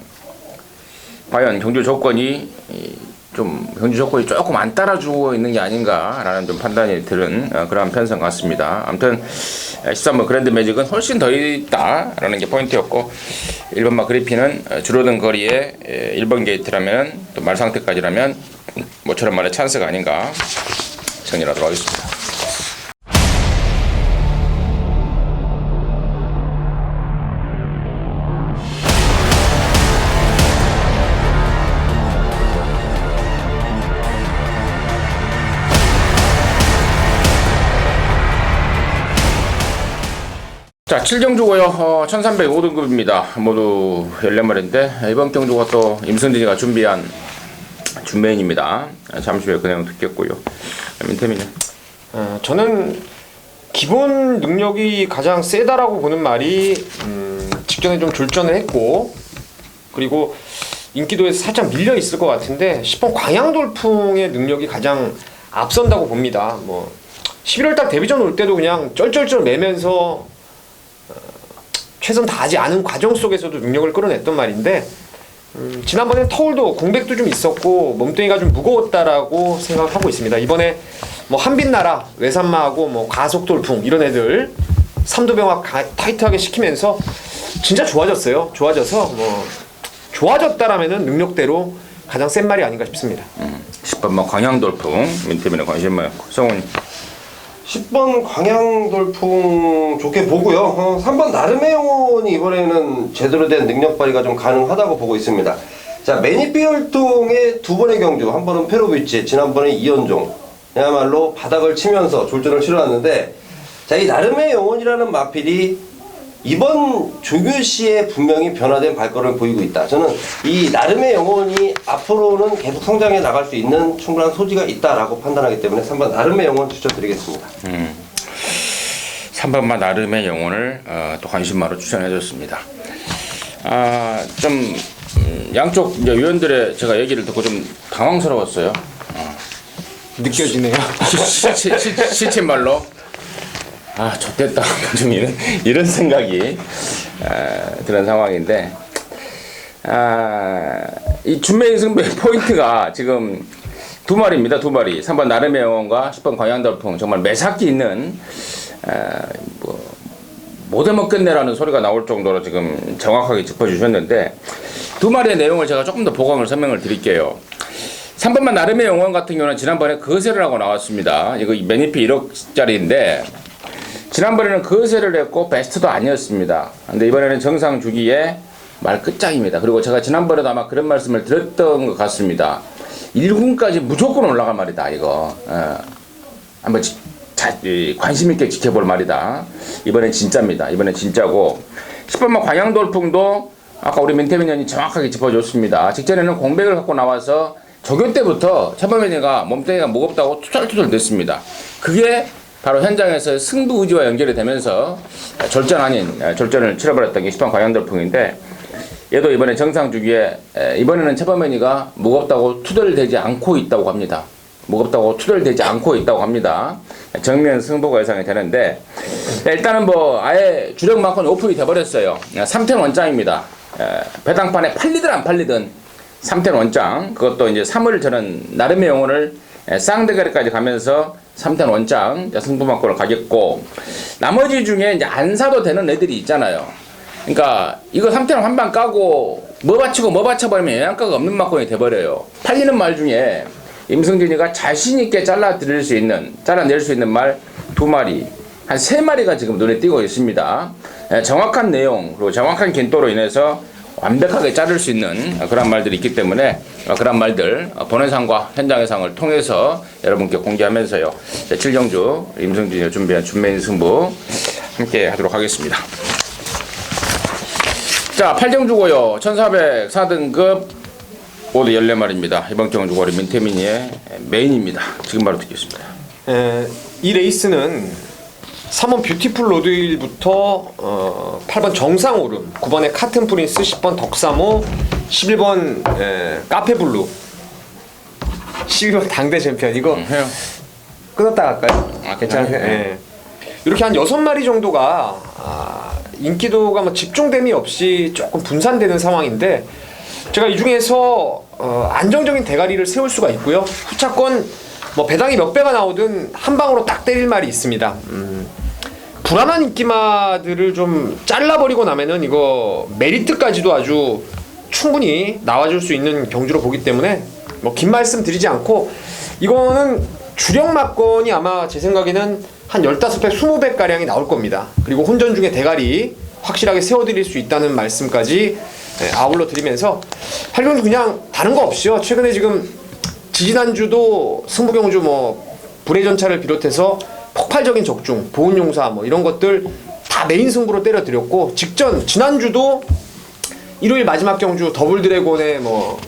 과연 경주 조건이 조금 안 따라주고 있는 게 아닌가라는 좀 판단이 드는 그런 편성 같습니다. 아무튼 13번 그랜드 매직은 훨씬 더 있다라는 게 포인트였고 1번마 그리핀은 줄어든 거리에 1번 게이트라면 또 말 상태까지라면 모처럼 말의 찬스가 아닌가 정리하도록 하겠습니다. 자, 7경주고요. 1305등급입니다. 모두 14마리인데 이번 경주가 또 임승진이가 준비한 준메인입니다. 잠시 후에 그 내용 듣겠고요. 민태민은? 저는 기본 능력이 가장 세다라고 보는 말이 직전에 좀 졸전을 했고 그리고 인기도에서 살짝 밀려 있을 것 같은데 10번 광양돌풍의 능력이 가장 앞선다고 봅니다. 뭐 11월달 데뷔전 올 때도 그냥 쩔쩔쩔 매면서 최선 다하지 않은 과정 속에서도 능력을 끌어냈던 말인데 지난번엔 터울도 공백도 좀 있었고 몸뚱이가 좀 무거웠다라고 생각하고 있습니다. 이번에 뭐 한빛나라, 외산마하고 뭐 가속돌풍 이런 애들 삼도병합 타이트하게 시키면서 진짜 좋아졌어요. 좋아져서 뭐 좋아졌다라면은 능력대로 가장 센 말이 아닌가 싶습니다. 10번 뭐 광양돌풍 민태민의 관심 많고 성훈이 10번 광양돌풍 좋게 보고요. 3번 나름의 영혼이 이번에는 제대로 된 능력 발휘가 좀 가능하다고 보고 있습니다. 자, 매니피얼통의 두 번의 경주, 한 번은 페로비치, 지난번에 이현종, 그야말로 바닥을 치면서 졸전을 치러왔는데, 자, 이 나름의 영혼이라는 마필이 이번 조교시에 분명히 변화된 발걸음을 보이고 있다. 저는 이 나름의 영혼이 앞으로는 계속 성장해 나갈 수 있는 충분한 소지가 있다라고 판단하기 때문에 3번 나름의 영혼 추천드리겠습니다. 3번만 나름의 영혼을 또 관심마로 추천해줬습니다. 좀 양쪽 이제 위원들의 제가 얘기를 듣고 좀 당황스러웠어요. 느껴지네요. 시체말로 좋됐다. 좀 이런 생각이 드는 상황인데, 이 준메인 승부의 포인트가 지금 두 마리입니다. 두 마리. 3번 나름의 영혼과 10번 광양돌풍. 정말 매삭기 있는, 못 해먹겠네라는 소리가 나올 정도로 지금 정확하게 짚어주셨는데, 두 마리의 내용을 제가 조금 더 보강을 설명을 드릴게요. 3번만 나름의 영혼 같은 경우는 지난번에 거세를 하고 나왔습니다. 이거 매니피 1억짜리인데, 지난번에는 거세를 했고 베스트도 아니었습니다. 근데 이번에는 정상 주기에 말 끝장입니다. 그리고 제가 지난번에도 아마 그런 말씀을 드렸던 것 같습니다. 1군까지 무조건 올라갈 말이다 이거. 한번 관심 있게 지켜볼 말이다. 이번엔 진짜입니다. 이번엔 진짜고 10번만 광양돌풍도 아까 우리 민태민 의원이 정확하게 짚어줬습니다. 직전에는 공백을 갖고 나와서 조교 때부터 최범현이가 몸뚱이가 무겁다고 투덜투덜 댔습니다. 그게 바로 현장에서 승부 의지와 연결이 되면서 졸전 아닌 졸전을 치러버렸던 게 시판 과양돌풍인데, 얘도 이번에 정상 주기에 이번에는 최범현이가 무겁다고 투덜대지 않고 있다고 합니다. 무겁다고 투덜대지 않고 있다고 합니다. 정면 승부가 예상이 되는데, 일단은 뭐 아예 주력만큼 오픈이 돼버렸어요. 3텐 원장입니다. 배당판에 팔리든 안 팔리든 3텐 원장, 그것도 이제 3을 저는 나름의 영혼을 쌍대가리까지 가면서 3텐 원장 승부만권을 가겠고, 나머지 중에 이제 안 사도 되는 애들이 있잖아요. 그러니까 이거 3텐 한 방 까고 뭐 받치고 뭐 받쳐버리면 영양가가 없는 막권이 돼버려요. 팔리는 말 중에 임승진이가 자신있게 잘라낼 수 있는 말 2마리, 한 3마리가 지금 눈에 띄고 있습니다. 정확한 내용, 그리고 정확한 긴도로 인해서 완벽하게 자를 수 있는 그런 말들이 있기 때문에 그런 말들 본회상과 현장 예상을 통해서 여러분께 공개하면서요, 7경주 임승진이 준비한 준메인 승부 함께 하도록 하겠습니다. 자, 8경주고요. 1404등급 모두 14마리입니다. 이번 경주가 우리 민태민이의 메인입니다. 지금 바로 듣겠습니다. 이 레이스는 3번 뷰티풀 로드힐부터 8번 정상오름, 9번에 카튼 프린스, 10번 덕사모, 11번 카페블루, 12번 당대 챔피언. 이거 해요. 끊었다 갈까요? 괜찮아요. 예. 이렇게 한 6마리 정도가 인기도가 뭐 집중됨이 없이 조금 분산되는 상황인데, 제가 이 중에서 안정적인 대가리를 세울 수가 있고요. 후차권 뭐 배당이 몇 배가 나오든 한 방으로 딱 때릴 말이 있습니다. 불안한 인기마들을 좀 잘라버리고 나면은 이거 메리트까지도 아주 충분히 나와줄 수 있는 경주로 보기 때문에 뭐 긴 말씀 드리지 않고, 이거는 주력 막건이 아마 제 생각에는 한 15배, 20배 가량이 나올 겁니다. 그리고 혼전 중에 대가리 확실하게 세워드릴 수 있다는 말씀까지 아울러 드리면서, 8경주 그냥 다른 거 없이요. 최근에 지금 지지난주도 승부경주 뭐 불의 전차를 비롯해서 폭발적인 적중, 보훈용사 뭐 이런 것들 다 메인 승부로 때려드렸고, 지난주도 일요일 마지막 경주 더블 드래곤의 뭐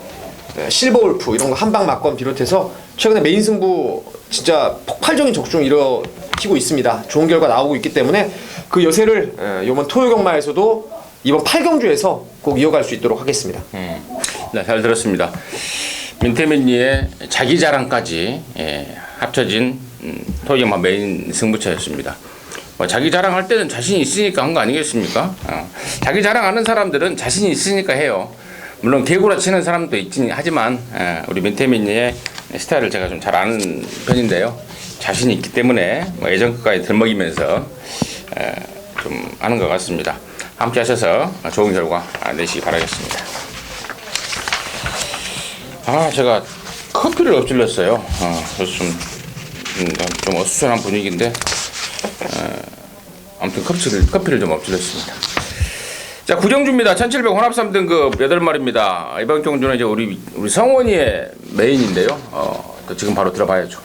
실버 울프 이런 거 한방 막건 비롯해서 최근에 메인 승부 진짜 폭발적인 적중 일으키고 있습니다. 좋은 결과 나오고 있기 때문에 그 여세를 이번 토요경마에서도 이번 8경주에서 꼭 이어갈 수 있도록 하겠습니다. 네, 잘 들었습니다. 민태민이의 자기 자랑까지 합쳐진 토요경마 메인 승부처였습니다. 뭐 자기 자랑할 때는 자신이 있으니까 한 거 아니겠습니까? 자기 자랑하는 사람들은 자신이 있으니까 해요. 물론 개구라 치는 사람도 있긴 하지만 우리 민태민이의 스타일을 제가 좀 잘 아는 편인데요. 자신이 있기 때문에 뭐 예전 것까지 들먹이면서 좀 하는 것 같습니다. 함께 하셔서 좋은 결과 내시기 바라겠습니다. 제가 커피를 엎질렀어요. 그래서 좀 어수선한 분위기인데 아무튼 커피를 좀 엎질렀습니다. 자, 9경주입니다. 1700 혼합 3등급 8마리입니다. 이번 경주는 이제 우리 성원이의 메인인데요. 지금 바로 들어봐야죠.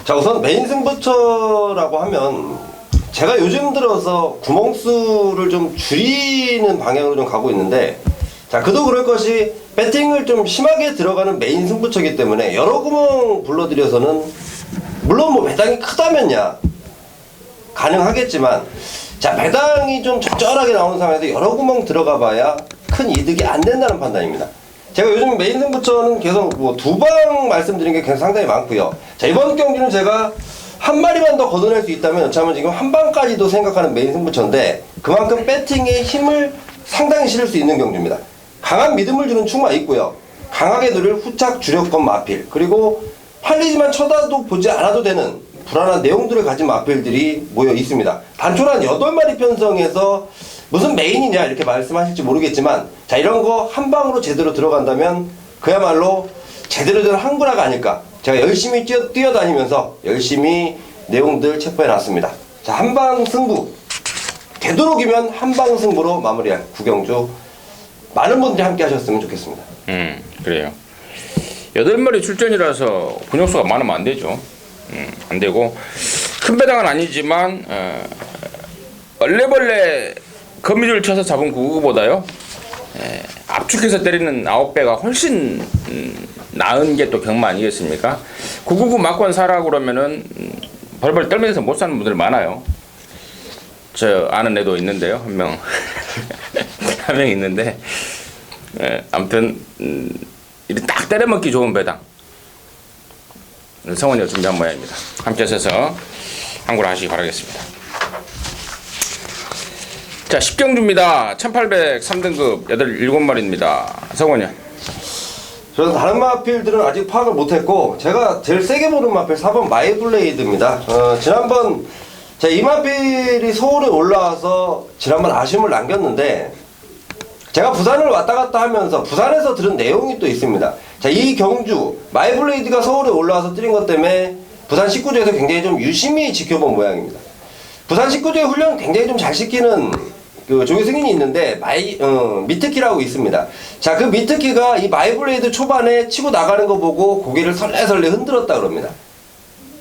자, 우선 메인 승부처라고 하면 제가 요즘 들어서 구멍수를 좀 줄이는 방향으로 좀 가고 있는데, 자, 그도 그럴 것이 배팅을 좀 심하게 들어가는 메인 승부처이기 때문에 여러 구멍 불러들여서는 물론 뭐 배당이 크다면야 가능하겠지만, 자, 배당이 좀 적절하게 나오는 상황에서 여러 구멍 들어가 봐야 큰 이득이 안 된다는 판단입니다. 제가 요즘 메인 승부처는 계속 뭐 2방 말씀드린 게 굉장히 상당히 많고요. 자, 이번 경기는 제가 한 마리만 더 걷어낼 수 있다면 여차하면 지금 한 방까지도 생각하는 메인 승부처인데, 그만큼 배팅에 힘을 상당히 실을 수 있는 경주입니다. 강한 믿음을 주는 충마 있고요. 강하게 누릴 후착 주력권 마필, 그리고 팔리지만 쳐다도 보지 않아도 되는 불안한 내용들을 가진 마필들이 모여 있습니다. 단촐한 8마리 편성에서 무슨 메인이냐 이렇게 말씀하실지 모르겠지만, 자, 이런 거 한 방으로 제대로 들어간다면 그야말로 제대로 된 항구라가 아닐까. 제가 열심히 뛰어다니면서 열심히 내용들 체포해 놨습니다. 자, 한방 승부, 되도록이면 한방 승부로 마무리할 9경주 많은 분들이 함께 하셨으면 좋겠습니다. 그래요. 8마리 출전이라서 분역수가 많으면 안 되죠. 안 되고, 큰 배당은 아니지만 얼레벌레 거미줄 쳐서 잡은 그거보다요 압축해서 때리는 9배가 훨씬 나은 게 또 경마 아니겠습니까? 999 맞고 사라 그러면은 벌벌 떨면서 못 사는 분들 많아요. 저 아는 애도 있는데요, 한 명. 한 명 있는데, 아무튼 이렇게 딱 때려먹기 좋은 배당. 성원이가 준비한 모양입니다. 함께 하셔서 함구를 하시기 바라겠습니다. 자, 10경주입니다. 1800 3등급 7마리입니다. 성원이요. 저는 다른 마필들은 아직 파악을 못했고 제가 제일 세게 보는 마필 4번 마이블레이드입니다. 지난번 제가 이 마필이 서울에 올라와서 지난번 아쉬움을 남겼는데 제가 부산을 왔다 갔다 하면서 부산에서 들은 내용이 또 있습니다. 자, 이 경주 마이블레이드가 서울에 올라와서 뛰는 것 때문에 부산 식구조에서 굉장히 좀 유심히 지켜본 모양입니다. 부산 식구조의 훈련 굉장히 좀 잘 시키는 그 조교 승인이 있는데 미트키라고 있습니다. 자, 그 미트키가 이 마이블레이드 초반에 치고 나가는 거 보고 고개를 설레설레 흔들었다 그럽니다.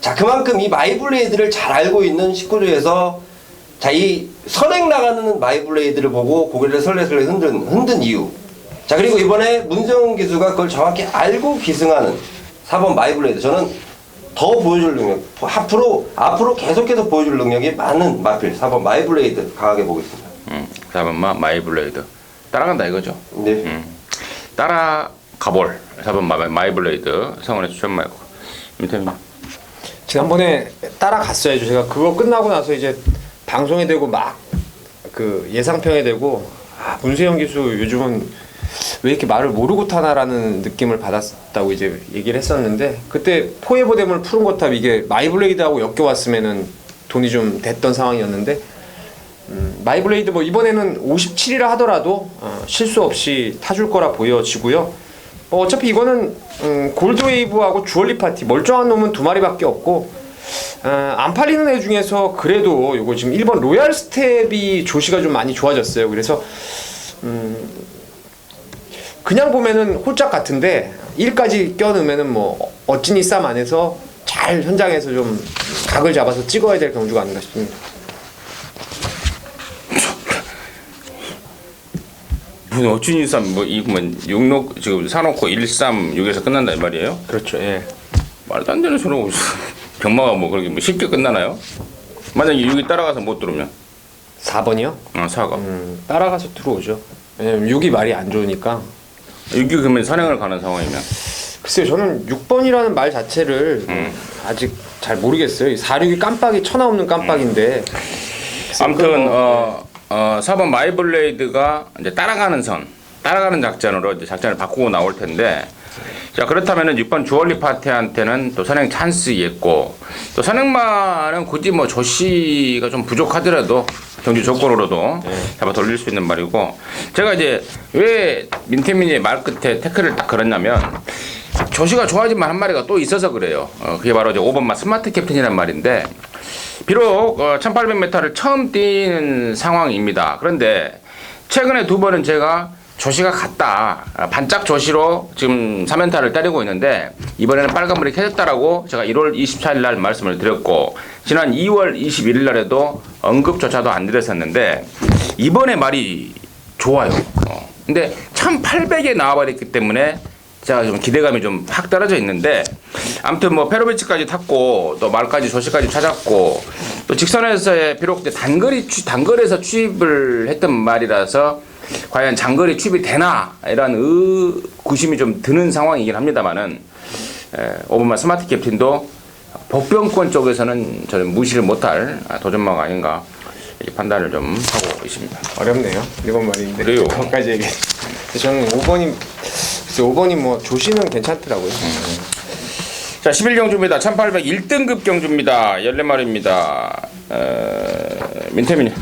자, 그만큼 이 마이블레이드를 잘 알고 있는 식구조에서 자, 이 선행 나가는 마이블레이드를 보고 고개를 설레설레 흔든 이유. 자, 그리고 이번에 문세영 기수가 그걸 정확히 알고 기승하는 4번 마이블레이드. 저는 더 보여줄 능력, 앞으로 계속해서 보여줄 능력이 많은 마필 4번 마이블레이드 강하게 보겠습니다. 4번 마이블레이드 따라간다 이거죠? 네. 따라가볼 4번 마이블레이드 성원의 추천 말고 민태민. 지난번에 따라갔어야죠. 제가 그거 끝나고 나서 이제 방송에 대고 막 그 예상평에 대고 문세영 기수 요즘은 왜 이렇게 말을 모르고 타나라는 느낌을 받았다고 이제 얘기를 했었는데 그때 포에버댐을 푸른 거탑 이게 마이블레이드하고 엮여왔으면은 돈이 좀 됐던 상황이었는데 마이블레이드 뭐 이번에는 57이라 하더라도 실수 없이 타줄 거라 보여지고요. 어차피 이거는 골드웨이브하고 주얼리 파티 멀쩡한 놈은 2마리밖에 없고 안 팔리는 애 중에서 그래도 요거 지금 1번 로얄 스텝이 조시가 좀 많이 좋아졌어요. 그래서 그냥 보면은 홀짝 같은데 1까지 껴넣으면은 뭐 어찌니 쌈 안에서 잘 현장에서 좀 각을 잡아서 찍어야 될 경주가 아닌가 싶습니다. 무슨 어찌니 쌈 뭐 이거면 6 지금 사놓고 1, 3, 6에서 끝난다 이 말이에요? 그렇죠. 예. 말도 안 되는 소리고 경마가 뭐 그렇게 뭐 쉽게 끝나나요? 만약에 6이 따라가서 못 들어오면 4번이요? 4가 따라가서 들어오죠. 왜냐면 6이 말이 안 좋으니까. 6이 그러면 선행을 가는 상황이면 글쎄요, 저는 6번이라는 말 자체를 아직 잘 모르겠어요. 4, 6이 깜빡이 천하 없는 깜빡인데. 아무튼 4번 마이블레이드가 이제 따라가는 작전으로 이제 작전을 바꾸고 나올 텐데, 자 그렇다면은 6번 주얼리 파티한테는 또 선행 찬스겠고, 또 선행만은 굳이 뭐 조시가 좀 부족하더라도 경주 조건으로도 잡아 돌릴 수 있는 말이고, 제가 이제 왜 민태민의 말 끝에 태클을 딱 걸었냐면 조시가 좋아지만 한 마리가 또 있어서 그래요. 그게 바로 이제 5번마 스마트 캡틴이란 말인데, 비록 1800m를 처음 뛰는 상황입니다. 그런데 최근에 2번은 제가 조시가 같다, 반짝 조시로 지금 3연타를 때리고 있는데 이번에는 빨간불이 켜졌다라고 제가 1월 24일 날 말씀을 드렸고, 지난 2월 21일 날에도 언급조차도 안 드렸었는데 이번에 말이 좋아요. 근데 1800에 나와버렸기 때문에 제가 좀 기대감이 좀 확 떨어져 있는데, 아무튼 뭐 페로비치까지 탔고 또 말까지 조시까지 찾았고 또 직선에서의 비록 단거리에서 취입을 했던 말이라서 과연 장거리 취입이 되나 이런 의구심이 좀 드는 상황이긴 합니다만은, 5번마 스마트 캡틴도 복병권 쪽에서는 저는 무시를 못할 도전마가 아닌가 이렇게 판단을 좀 하고 있습니다. 어렵네요. 1번 말인데. 그래요. 거기까지 얘기. 저는 5번이 뭐 조시는 괜찮더라고요. 자, 11경주입니다. 1800 1등급 경주입니다. 14마리입니다. 민태민이.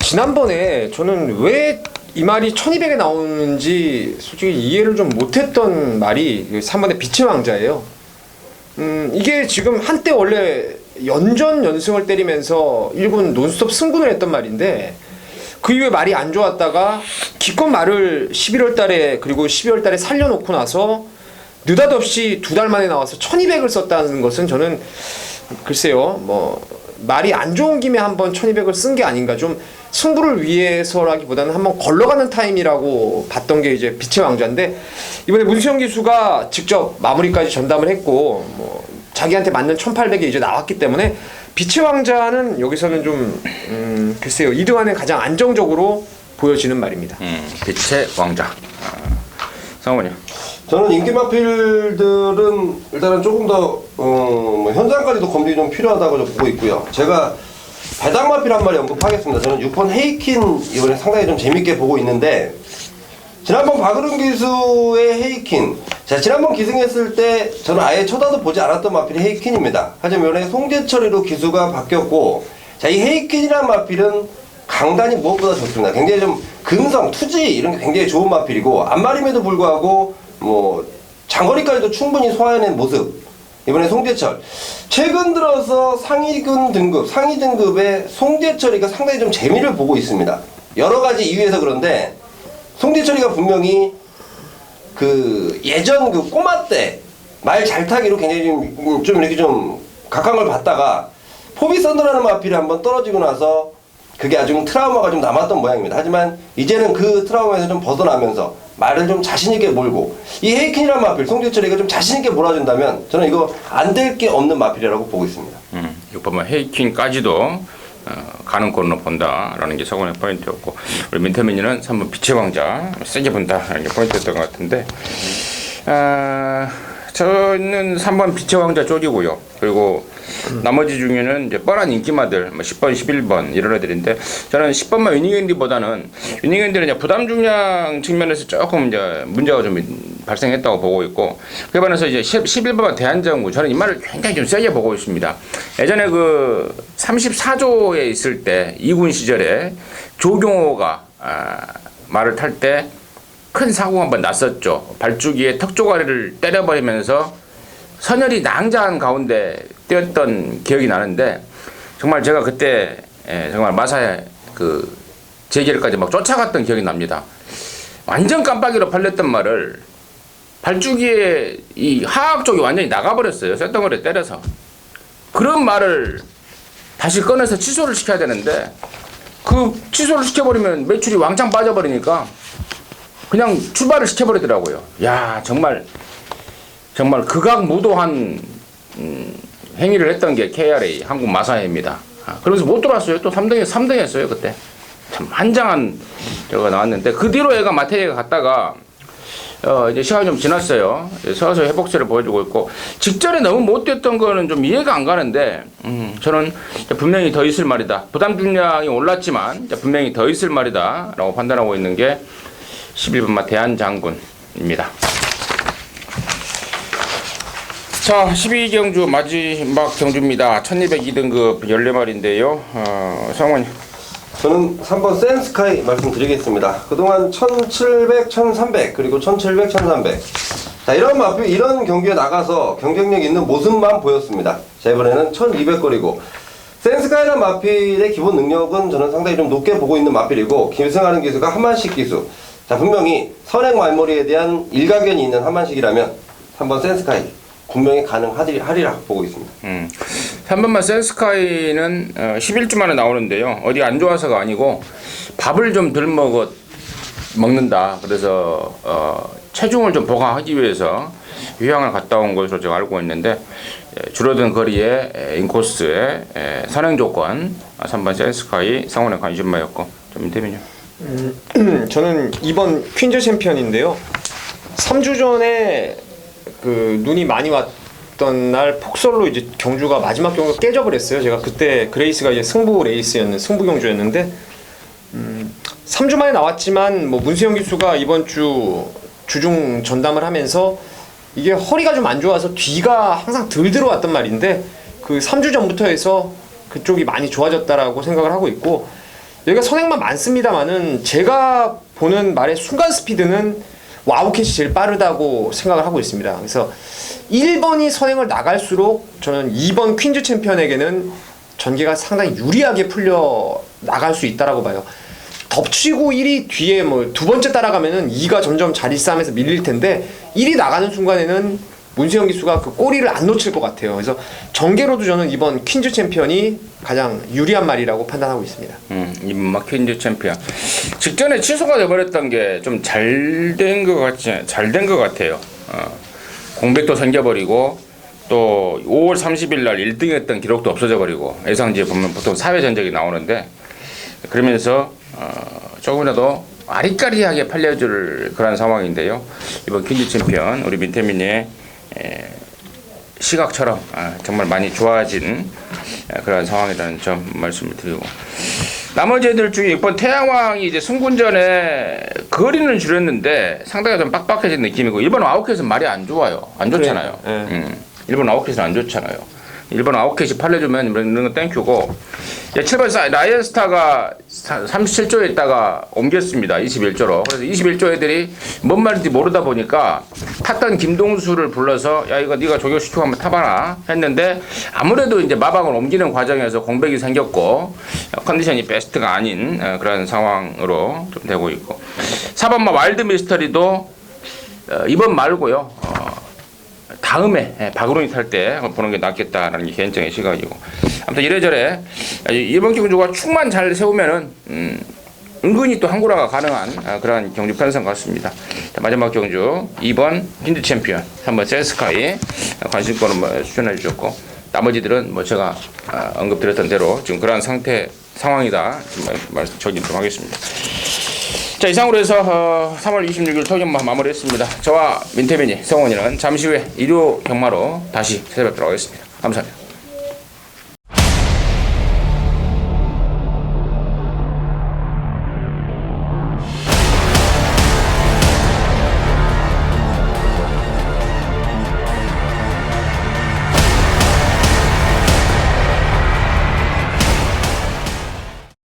지난번에 저는 왜 이 말이 1200에 나오는지 솔직히 이해를 좀 못했던 말이 3번의 빛의 왕자예요. 이게 지금 한때 원래 연승을 때리면서 1군 논스톱 승군을 했던 말인데, 그 이후에 말이 안 좋았다가 기껏 말을 11월 달에 그리고 12월 달에 살려놓고 나서 느닷없이 2달 만에 나와서 1200을 썼다는 것은 저는 글쎄요, 뭐 말이 안 좋은 김에 한번 1200을 쓴 게 아닌가. 좀 승부를 위해서라기보다는 한번 걸러가는 타임이라고 봤던 게 이제 빛의 왕자인데 이번에 문수영 기수가 직접 마무리까지 전담을 했고 뭐 자기한테 맞는 1800이 이제 나왔기 때문에 빛의 왕자는 여기서는 좀 글쎄요 2등 안에 가장 안정적으로 보여지는 말입니다. 빛의 왕자. 상원이요. 저는 인기 마필들은 일단은 조금 더 뭐 현장까지도 검증이 좀 필요하다고 좀 보고 있고요. 제가 배당 마필 한 마리 언급하겠습니다. 저는 6번 헤이킨 이번에 상당히 좀 재밌게 보고 있는데 지난번 박으름 기수의 헤이킨, 자 지난번 기승했을 때 저는 아예 쳐다도 보지 않았던 마필이 헤이킨입니다. 하지만 이번에 송재철이로 기수가 바뀌었고, 자 이 헤이킨이라는 마필은 강단이 무엇보다 좋습니다. 굉장히 좀 근성, 투지 이런 게 굉장히 좋은 마필이고 앞마림에도 불구하고 뭐 장거리까지도 충분히 소화해낸 모습. 이번에 송재철 최근 들어서 상위 등급의 송재철이가 상당히 좀 재미를 보고 있습니다. 여러 가지 이유에서 그런데 송재철이가 분명히 그 예전 그 꼬마 때 말 잘 타기로 굉장히 좀 이렇게 좀 각광을 받다가 포비 썬더라는 마필이 한번 떨어지고 나서 그게 아주 트라우마가 좀 남았던 모양입니다. 하지만 이제는 그 트라우마에서 좀 벗어나면서 말을 좀 자신있게 몰고 이 헤이킨이라는 마필 송재철이가 좀 자신있게 몰아준다면 저는 이거 안 될 게 없는 마필이라고 보고 있습니다. 6번만 헤이킨까지도 가능권으로 본다라는 게 서건의 포인트였고 우리 민태민이는 3번 빛의 왕자 세게 본다라는 게 포인트였던 것 같은데 저는 3번 빛의 왕자 쪽이고요. 그리고 나머지 중에는 이제 뻔한 인기마들, 뭐 10번, 11번 이런 애들인데 저는 10번만 위닝앤디보다는 위닝앤디는 이제 부담 중량 측면에서 조금 이제 문제가 좀 발생했다고 보고 있고 그에 반해서 이제 11번만 대한장구 저는 이 말을 굉장히 좀 세게 보고 있습니다. 예전에 그 34조에 있을 때 2군 시절에 조경호가 말을 탈 때 큰 사고가 한번 났었죠. 발주기에 턱조가리를 때려버리면서 선열이 낭자한 가운데 뛰었던 기억이 나는데 정말 제가 그때 정말 마사의 그 제기를까지 막 쫓아갔던 기억이 납니다. 완전 깜빡이로 팔렸던 말을 발주기에 이 하악 쪽이 완전히 나가버렸어요. 쇳덩어리에 때려서. 그런 말을 다시 꺼내서 취소를 시켜야 되는데 그 취소를 시켜버리면 매출이 왕창 빠져버리니까 그냥 출발을 시켜버리더라고요. 야 정말 극악무도한 행위를 했던 게 KRA 한국 마사회입니다. 그러면서 못 들어왔어요. 또 3등 했어요 그때. 참 한장한 저거 나왔는데 그 뒤로 애가 마태에가 갔다가 이제 시간이 좀 지났어요. 서서 회복세를 보여주고 있고 직전에 너무 못 뛰었던 거는 좀 이해가 안 가는데 저는 분명히 더 있을 말이다. 부담 중량이 올랐지만 분명히 더 있을 말이다 라고 판단하고 있는 게 11번마 대한장군입니다. 자 12경주 마지막 경주입니다. 1202등급 14마리인데요. 성원이 저는 3번 센스카이 말씀드리겠습니다. 그동안 1700, 1300 그리고 1700, 1300 자 이런 경기에 나가서 경쟁력 있는 모습만 보였습니다. 자 이번에는 1200거리고 센스카이라는 마필의 기본 능력은 저는 상당히 좀 높게 보고 있는 마필이고 기승하는 기수가 한만식 기수 자 분명히 선행 말머리에 대한 일가견이 있는 한만식이라면 3번 센스카이 분명히 가능하리라 보고 있습니다. 3번만 센스카이는 11주 만에 나오는데요. 어디 안 좋아서가 아니고 밥을 좀 덜 먹는다. 그래서 체중을 좀 보강하기 위해서 휴양을 갔다 온 것으로 제가 알고 있는데 줄어든 거리에 인코스에 선행 조건 3번 센스카이 상원의 관심마였고 좀 민태민요. 저는 이번 퀸즈 챔피언인데요. 3주 전에 그 눈이 많이 왔던 날 폭설로 이제 경주가 마지막 경주가 깨져버렸어요. 제가 그때 그레이스가 이제 승부 경주였는데 3주 만에 나왔지만 뭐 문수영 기수가 이번 주 주중 전담을 하면서 이게 허리가 좀 안 좋아서 뒤가 항상 덜 들어왔단 말인데 그 3주 전부터 해서 그쪽이 많이 좋아졌다라고 생각을 하고 있고 여기가 선행만 많습니다만은 제가 보는 말의 순간 스피드는 와우캣이 제일 빠르다고 생각을 하고 있습니다. 그래서 1번이 선행을 나갈수록 저는 2번 퀸즈 챔피언에게는 전개가 상당히 유리하게 풀려 나갈 수 있다라고 봐요. 덮치고 1이 뒤에 뭐 두 번째 따라가면은 2가 점점 자리 싸움에서 밀릴 텐데 1이 나가는 순간에는 문수영 기수가 그 꼬리를 안 놓칠 것 같아요. 그래서 전개로도 저는 이번 퀸즈 챔피언이 가장 유리한 말이라고 판단하고 있습니다. 이번 마퀸즈 챔피언 직전에 취소가 돼버렸던 게 좀 잘 된 것 같아요. 공백도 생겨버리고 또 5월 30일 날 1등했던 기록도 없어져 버리고 예상지에 보면 보통 4회 전적이 나오는데 그러면서 조금이라도 아리까리하게 팔려줄 그런 상황인데요. 이번 퀸즈 챔피언 우리 민태민의 시각처럼 정말 많이 좋아진 그런 상황이라는 점 말씀을 드리고 나머지 애들 중에 6번 태양왕이 이제 승군전에 거리는 줄였는데 상당히 좀 빡빡해진 느낌이고 1번 아웃캣은 말이 안 좋아요. 안 좋잖아요. 네. 1번 아웃캣은 안 좋잖아요. 1번 아웃캣이 팔려주면 이런 거 땡큐고 7번 라이언스타가 37조에 있다가 옮겼습니다. 21조로. 그래서 21조 애들이 뭔 말인지 모르다 보니까 탔던 김동수를 불러서 야 이거 네가 조교시키고 한번 타봐라 했는데 아무래도 이제 마방을 옮기는 과정에서 공백이 생겼고 컨디션이 베스트가 아닌 그런 상황으로 좀 되고 있고 4번 와일드 미스터리도 이번 말고요. 다음에 박으론이 탈 때 보는 게 낫겠다라는 게 개인적인 시각이고 아무튼 이래저래 이번 경주가 축만 잘 세우면은 은근히 또 항구라가 가능한 그런 경주 편성 같습니다. 자, 마지막 경주 2번 퀸즈 챔피언 3번 세스카이 관심권을 추천해 주셨고 나머지들은 뭐 제가 언급드렸던 대로 지금 그러한 상황이다 말씀드리도록 하겠습니다. 자 이상으로 해서 3월 26일 토요일 마무리했습니다. 저와 민태민이 성원이는 잠시 후에 일요 경마로 다시 찾아뵙도록 하겠습니다. 감사합니다.